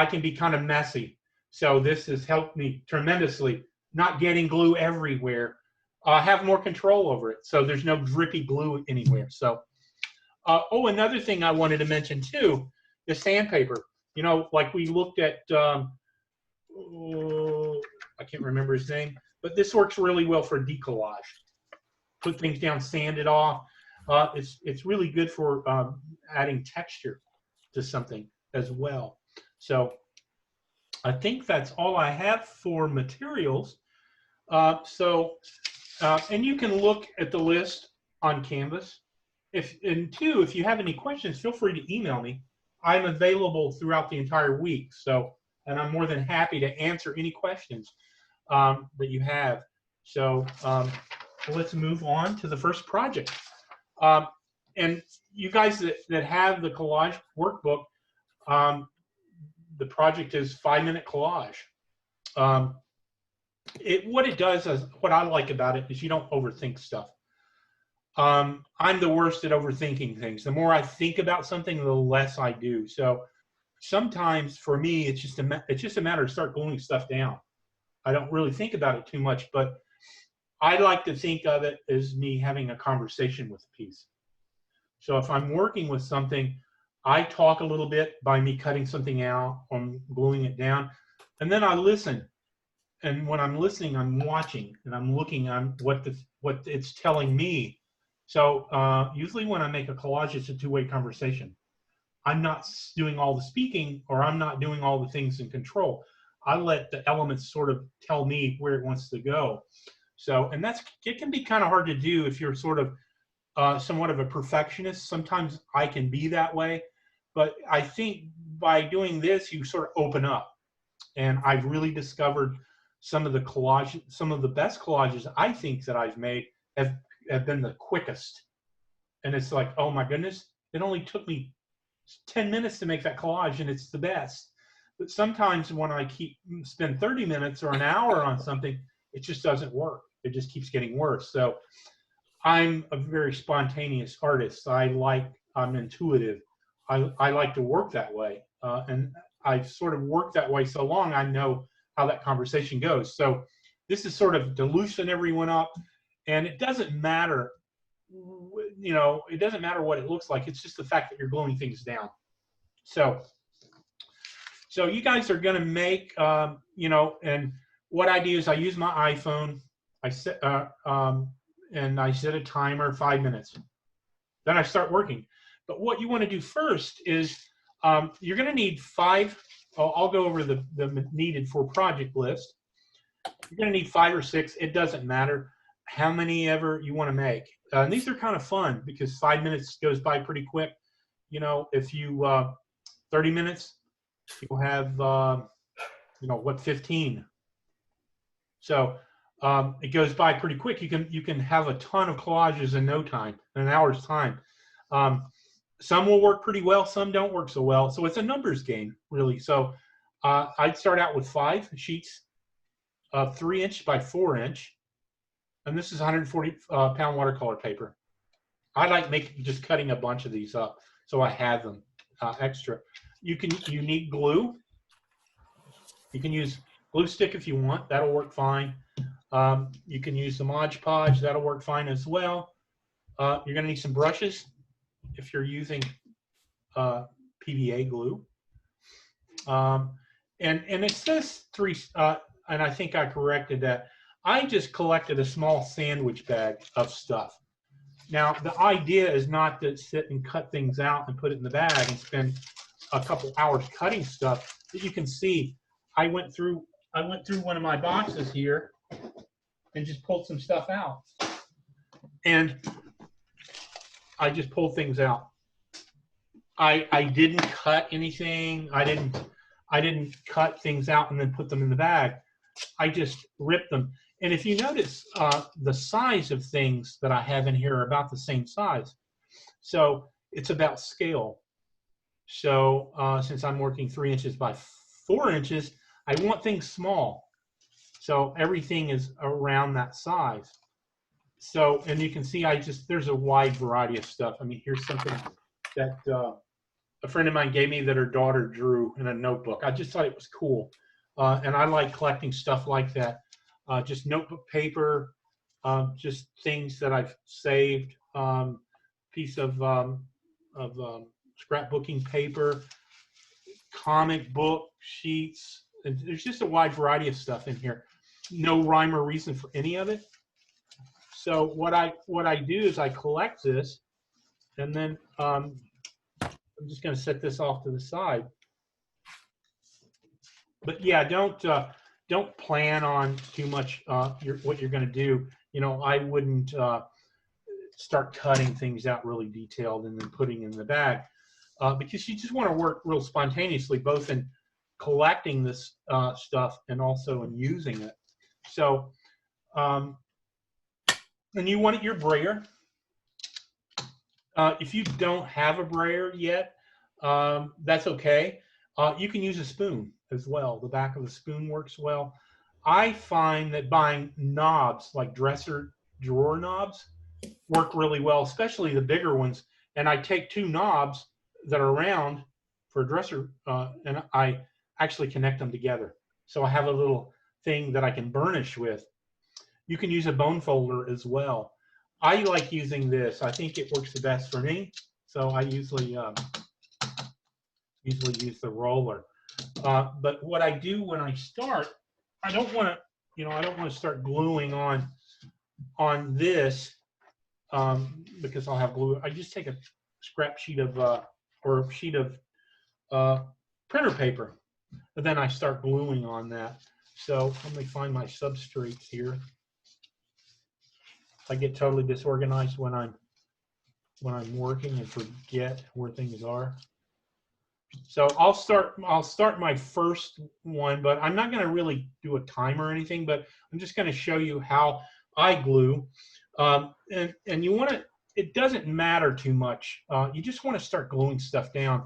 can be kind of messy. So this has helped me tremendously, not getting glue everywhere. Have more control over it, so there's no drippy glue anywhere. So, another thing I wanted to mention too is sandpaper. You know, like we looked at, I can't remember his name, but this works really well for decollage. Put things down, sand it off. It's really good for adding texture to something as well. So I think that's all I have for materials. And you can look at the list on Canvas. If you have any questions, feel free to email me. I'm available throughout the entire week. So, and I'm more than happy to answer any questions that you have. So let's move on to the first project. And you guys that have the collage workbook, the project is 5-minute collage. What it does is, what I like about it is you don't overthink stuff. I'm the worst at overthinking things. The more I think about something, the less I do. So sometimes for me, it's just a matter of start gluing stuff down. I don't really think about it too much, but I like to think of it as me having a conversation with a piece. So if I'm working with something, I talk a little bit by me cutting something out or gluing it down, and then I listen. And when I'm listening, I'm watching and I'm looking on what it's telling me. So usually when I make a collage, it's a two-way conversation. I'm not doing all the speaking, or I'm not doing all the things in control. I let the elements sort of tell me where it wants to go. So, and it can be kind of hard to do if you're sort of somewhat of a perfectionist. Sometimes I can be that way, but I think by doing this, you sort of open up. And I've really discovered some of the best collages I think that I've made have been the quickest. And it's like, oh my goodness, it only took me 10 minutes to make that collage, and it's the best. But sometimes when I spend 30 minutes or an hour on something, it just doesn't work. It just keeps getting worse. So I'm a very spontaneous artist. I'm intuitive. I like to work that way. And I've sort of worked that way so long, I know how that conversation goes. So this is sort of to loosen everyone up. And it doesn't matter, it doesn't matter what it looks like. It's just the fact that you're gluing things down. So you guys are going to make, and what I do is I use my iPhone. I set a timer, 5 minutes. Then I start working. But what you want to do first is you're going to need 5. I'll go over the needed for project list. You're going to need 5 or 6. It doesn't matter how many ever you want to make. And these are kind of fun because 5 minutes goes by pretty quick. If you 30 minutes, you'll have 15. So it goes by pretty quick. You can have a ton of collages in no time, in an hour's time. Some will work pretty well, some don't work so well. So it's a numbers game, really. So I'd start out with 5 sheets of 3" by 4", and this is 140 pound watercolor paper. I like just cutting a bunch of these up, so I have them extra. You need glue. You can use glue stick if you want. That'll work fine. You can use the Mod Podge. That'll work fine as well. You're going to need some brushes if you're using PVA glue. And it says 3, and I think I corrected that. I just collected a small sandwich bag of stuff. Now, the idea is not to sit and cut things out and put it in the bag and spend a couple hours cutting stuff. As you can see, I went through one of my boxes here and just pulled some stuff out. And I just pulled things out. I didn't cut anything. I didn't cut things out and then put them in the bag. I just ripped them. And if you notice, the size of things that I have in here are about the same size. So it's about scale. So since I'm working 3" by 4", I want things small. So everything is around that size. So, and you can see there's a wide variety of stuff. I mean, here's something that a friend of mine gave me that her daughter drew in a notebook. I just thought it was cool. And I like collecting stuff like that. Just notebook paper, just things that I've saved, piece of scrapbooking paper, comic book sheets. And there's just a wide variety of stuff in here. No rhyme or reason for any of it. So what I do is I collect this, and then I'm just going to set this off to the side. But yeah, don't plan on too much what you're going to do. You know, I wouldn't start cutting things out really detailed and then putting in the bag because you just want to work real spontaneously, both in collecting this stuff and also in using it. So, and you want your brayer. If you don't have a brayer yet, that's okay. You can use a spoon as well. The back of the spoon works well. I find that buying knobs, like dresser drawer knobs, work really well, especially the bigger ones. And I take 2 knobs that are round for a dresser, and I actually connect them together. So I have a little thing that I can burnish with. You can use a bone folder as well. I like using this. I think it works the best for me. So I usually use the roller. But what I do when I start, I don't want to start gluing on this because I'll have glue. I just take a scrap sheet of or a sheet of printer paper, and then I start gluing on that. So let me find my substrates here. I get totally disorganized when I'm working and forget where things are. So I'll start my first one, but I'm not going to really do a timer or anything, but I'm just going to show you how I glue. And you want to, it doesn't matter too much. You just want to start gluing stuff down.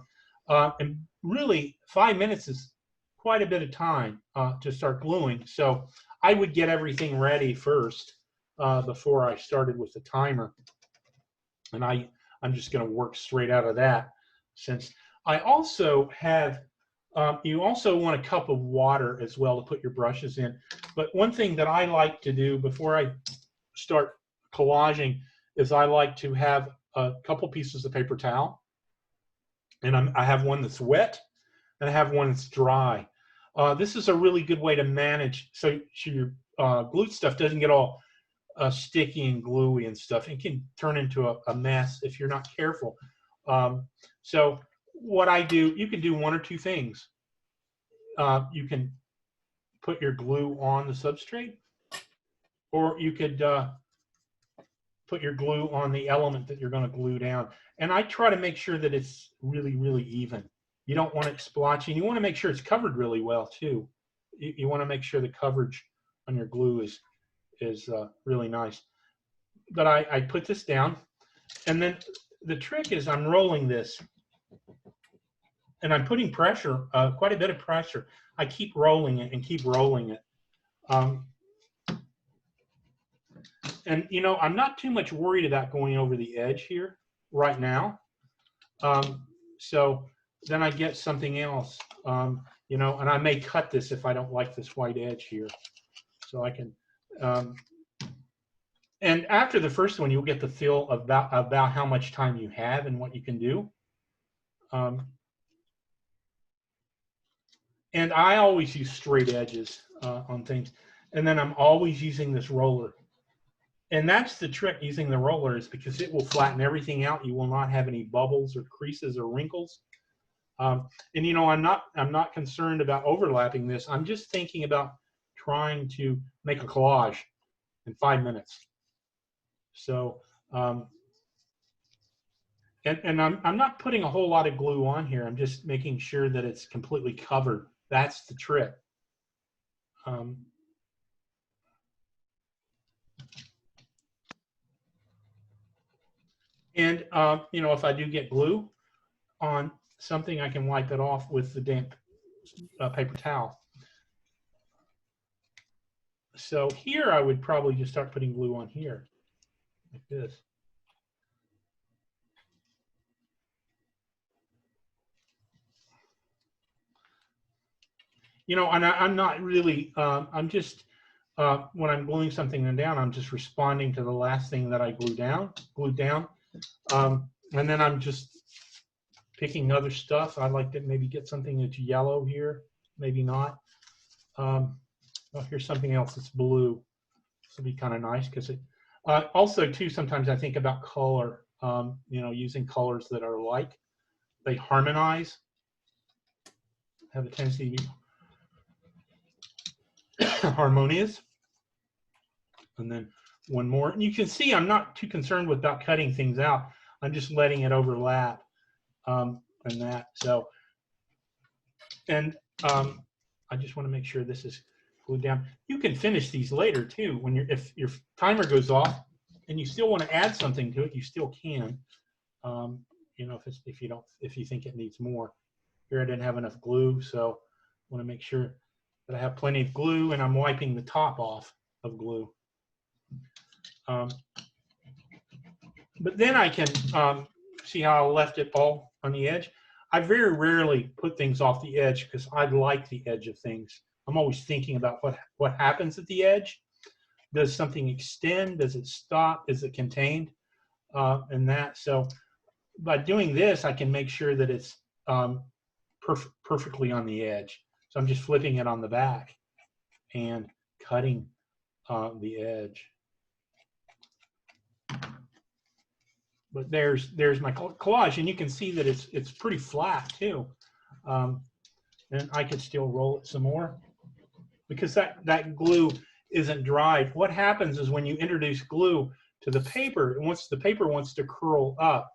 And really 5 minutes is quite a bit of time to start gluing. So I would get everything ready first before I started with the timer. And I'm just going to work straight out of that. Since I also have, you also want a cup of water as well to put your brushes in. But one thing that I like to do before I start collaging is I like to have a couple pieces of paper towel. And I have one that's wet and I have one that's dry. This is a really good way to manage so your glue stuff doesn't get all sticky and gluey and stuff. It can turn into a mess if you're not careful. So what I do, you can do one or two things. You can put your glue on the substrate, or you could put your glue on the element that you're going to glue down. And I try to make sure that it's really, really even. You don't want it splotchy. You want to make sure it's covered really well too. You want to make sure the coverage glue is really nice. But I put this down, and then the trick is I'm rolling this, and I'm putting pressure, quite a bit of pressure. I keep rolling it and keep rolling it. And you know, I'm not too much worried about going over the edge here right now. So then I get something else, you know, and I may cut this if I don't like this white edge here. So I can, and after the first one, you'll get the feel about how much time you have and what you can do. And I always use straight edges on things. And then I'm always using this roller. And that's the trick using the roller, is because it will flatten everything out. You will not have any bubbles or creases or wrinkles. And you know, I'm not concerned about overlapping this. I'm just thinking about trying to make a collage in 5 minutes. So, and I'm not putting a whole lot of glue on here. I'm just making sure that it's completely covered. That's the trick. And you know, if I do get glue on something, I can wipe it off with the damp paper towel. So here I would probably just start putting glue on here, like this. You know, and I'm not really, I'm just, when I'm gluing something down, I'm just responding to the last thing that I glued down. And then I'm just picking other stuff. I'd like to maybe get something that's yellow here, maybe not. Oh, here's something else that's blue. This will be kind of nice because it, also too, sometimes I think about color, you know, using colors that are alike. They harmonize, have a tendency to be harmonious. And then one more. And you can see I'm not too concerned about cutting things out. I'm just letting it overlap and that. So, and I just want to make sure this is glued down. You can finish these later too. When if your timer goes off and you still want to add something to it, you still can. You know, if you think it needs more. Here I didn't have enough glue, so I want to make sure that I have plenty of glue, and I'm wiping the top off of glue. But then I can see how I left it all on the edge. I very rarely put things off the edge because I like the edge of things. I'm always thinking about what happens at the edge. Does something extend? Does it stop? Is it contained? And that. So by doing this, I can make sure that it's perfectly on the edge. So I'm just flipping it on the back and cutting the edge. But there's my collage, and you can see that it's pretty flat too. And I could still roll it some more because that glue isn't dried. What happens is when you introduce glue to the paper, the paper wants to curl up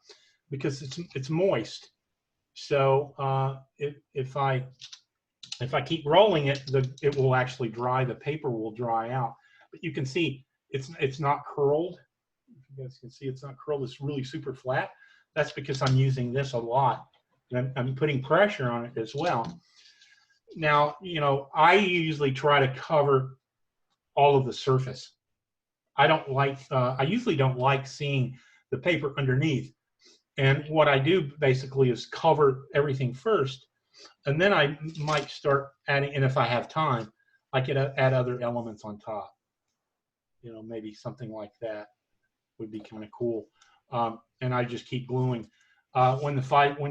because it's moist. So if I keep rolling it, it will actually dry. The paper will dry out. But you can see it's not curled. You guys can see it's not curled. It's really super flat. That's because I'm using this a lot. And I'm putting pressure on it as well. Now, you know, I usually try to cover all of the surface. I usually don't like seeing the paper underneath. And what I do basically is cover everything first. And then I might start adding, and if I have time, I could add other elements on top. You know, maybe something like that would be kind of cool. And I just keep gluing. When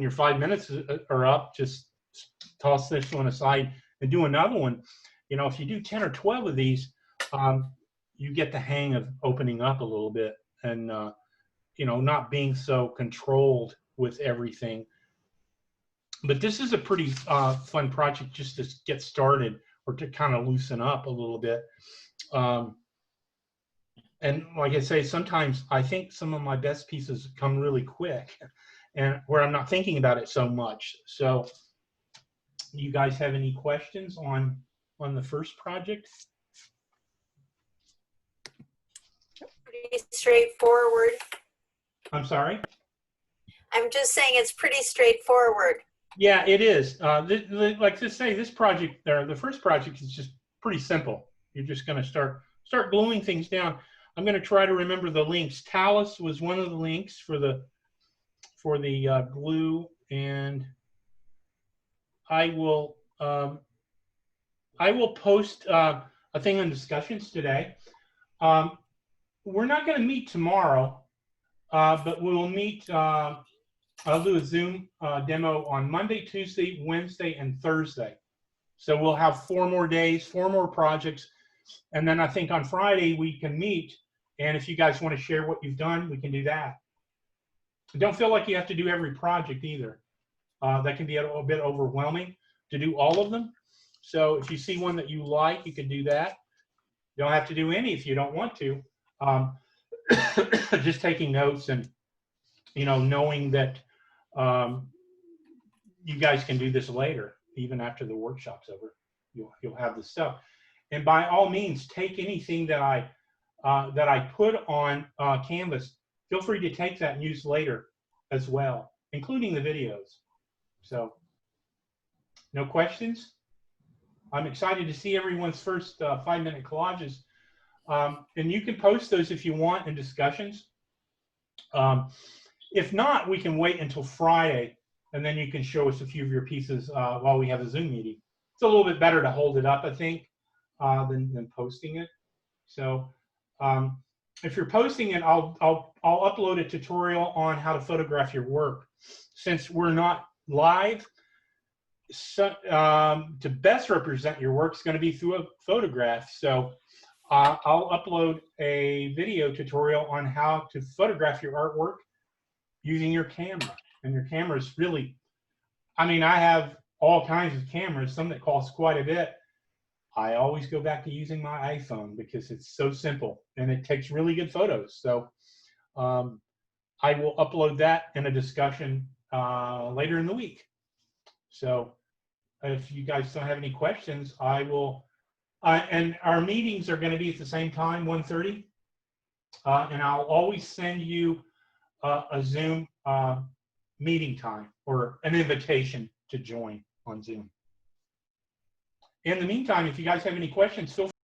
your 5 minutes are up, just toss this one aside and do another one. You know, if you do 10 or 12 of these, you get the hang of opening up a little bit and, you know, not being so controlled with everything. But this is a pretty fun project just to get started or to kind of loosen up a little bit. And like I say, sometimes I think some of my best pieces come really quick and where I'm not thinking about it so much. So you guys have any questions on the first project? straightforward. I'm sorry? I'm just saying it's pretty straightforward. Yeah, it is. Like to say, this project, or the first project, is just pretty simple. You're just going to start gluing things down. I'm going to try to remember the links. Talus was one of the links for the glue, and I will post a thing on discussions today. We're not going to meet tomorrow, but we will meet. I'll do a Zoom demo on Monday, Tuesday, Wednesday, and Thursday. So we'll have 4 more days, 4 more projects. And then I think on Friday we can meet. And if you guys want to share what you've done, we can do that. Don't feel like you have to do every project either. That can be a bit overwhelming to do all of them. So if you see one that you like, you can do that. You don't have to do any if you don't want to. Just taking notes and, knowing that you guys can do this later, even after the workshop's over. You'll have this stuff. And by all means, take anything that I put on Canvas. Feel free to take that and use later as well, including the videos. So, no questions? I'm excited to see everyone's first 5-minute collages. And you can post those if you want in discussions. If not, we can wait until Friday, and then you can show us a few of your pieces while we have a Zoom meeting. It's a little bit better to hold it up, I think, than posting it. So if you're posting it, I'll upload a tutorial on how to photograph your work. Since we're not live, so, to best represent your work is going to be through a photograph. So I'll upload a video tutorial on how to photograph your artwork using your camera. And your camera is really, I have all kinds of cameras, some that cost quite a bit. I always go back to using my iPhone because it's so simple and it takes really good photos. So I will upload that in a discussion later in the week. So if you guys don't have any questions, I will, and our meetings are going to be at the same time, 1:30. And I'll always send you a Zoom meeting time or an invitation to join on Zoom. In the meantime, if you guys have any questions, feel free